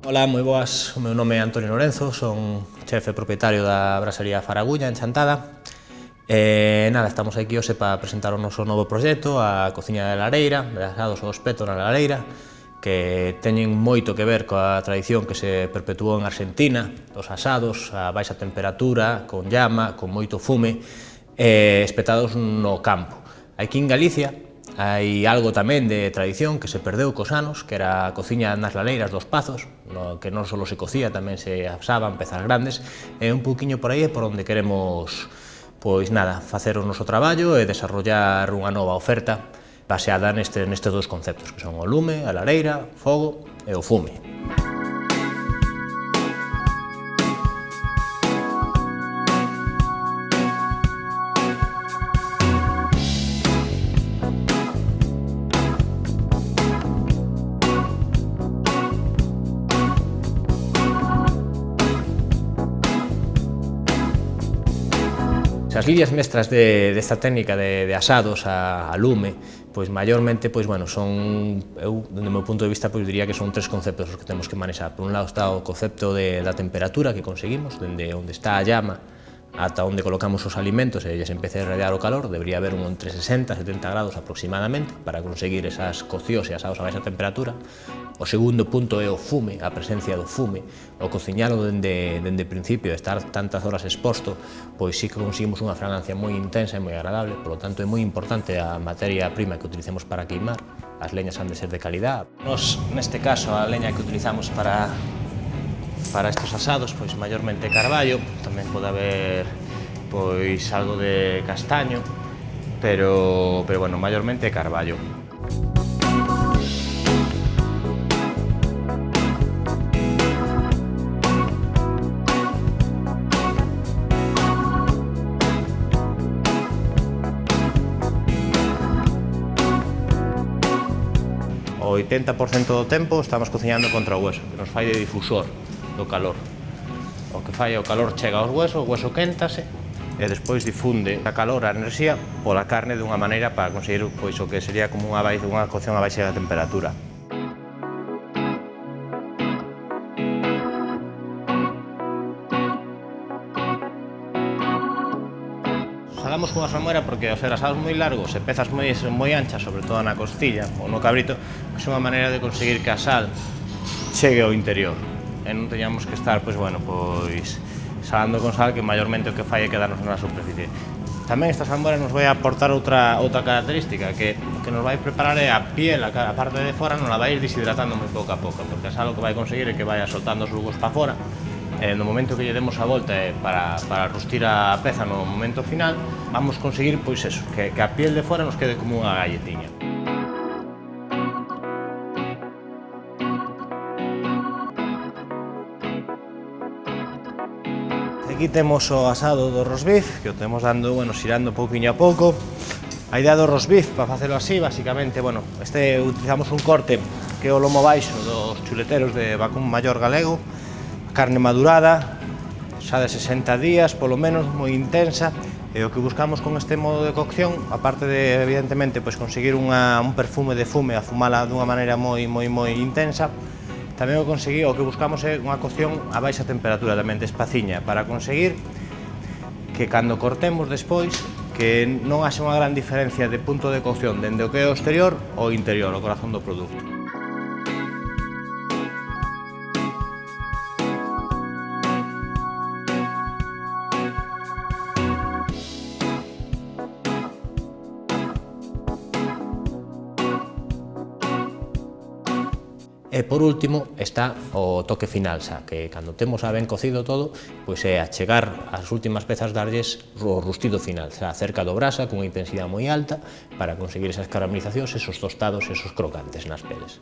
Ola, moi boas, o meu nome é Antonio Lorenzo, son chefe propietario da Brasería Faragulla en Chantada. Nada, estamos aquí hoxe para presentar o noso novo proxecto, a cociña de lareira, de asados ao espeto na lareira, que teñen moito que ver coa tradición que se perpetuou en Argentina, dos asados a baixa temperatura, con llama, con moito fume, espetados no campo. Aquí en Galicia hai algo tamén de tradición que se perdeu cos anos, que era a cociña nas lareiras dos pazos, que non só se cocía, tamén se asaban pezas grandes, e un pouquiño por aí é por onde queremos, pois nada, facer o noso traballo e desarrollar unha nova oferta baseada nestes dous conceptos, que son o lume, a lareira, o fogo e o fume. As liñas mestras desta técnica de asados a lume, pois maiormente, pois bueno, son, eu, dende o meu punto de vista, pois diría que son tres conceptos os que temos que manexar. Por un lado está o concepto da temperatura que conseguimos, dende onde está a llama ata onde colocamos os alimentos e se empece a irradiar o calor, debería haber entre 60 e 70 grados aproximadamente para conseguir esas coccións e asados a baixa temperatura. O segundo punto é o fume, a presencia do fume. O cociñalo dende o principio, estar tantas horas exposto, pois sí que conseguimos unha fragancia moi intensa e moi agradable, por lo tanto é moi importante a materia prima que utilicemos para queimar. As leñas han de ser de calidad. Nos, neste caso, a leña que utilizamos para estes asados, pois maiormente carballo, tamén pode haber pois algo de castaño, pero bueno, maiormente carballo. O 80% do tempo estamos cociñando contra o hueso, que nos fai de difusor do calor. O que fai é o calor chega aos huesos, o hueso quéntase e despois difunde a calor, a enerxía, pola carne dunha maneira para conseguir pois, o que sería como unha cocción a baixa temperatura. Usamos cunha salmoera porque ao ser asados moi largos e pezas moi anchas, sobre todo na costilla ou no cabrito, é unha maneira de conseguir que a sal chegue ao interior e non teñamos que estar, pois, bueno, pois, salando con sal, que maiormente o que fai é quedarnos na superficie. Tamén esta salmoera nos vai aportar outra característica, que nos vai preparar é a piel, a parte de fora, non la vai ir deshidratando moi pouco a pouco, porque a sal o que vai conseguir é que vai soltando os jugos para fora, e no momento que lle demos a volta para rustir a peza no momento final, vamos conseguir, pois eso, que a piel de fora nos quede como unha galletiña. Aquí temos o asado do roast beef, que o temos dando, bueno, xirando pouquiño a pouco. A idea do roast beef, para facelo así, basicamente, bueno, utilizamos un corte que é o lomo baixo dos chuleteros de vacún maior galego, carne madurada, xa de 60 días, polo menos, moi intensa, e o que buscamos con este modo de cocción, aparte de, evidentemente, pois, conseguir un perfume de fume, afumala dunha maneira moi intensa, tamén o que buscamos é unha cocción a baixa temperatura, tamén despaciña, para conseguir que cando cortemos despois, que non haxa unha gran diferencia de punto de cocción dende o que é o exterior ao interior, o corazón do produto. E por último está o toque final, xa que cando temos a ben cocido todo, pois é achegar as últimas pezas darlles o rustido final, xa cerca do brasa, cunha intensidade moi alta, para conseguir esas caramelizacións, esos tostados, esos crocantes nas peles.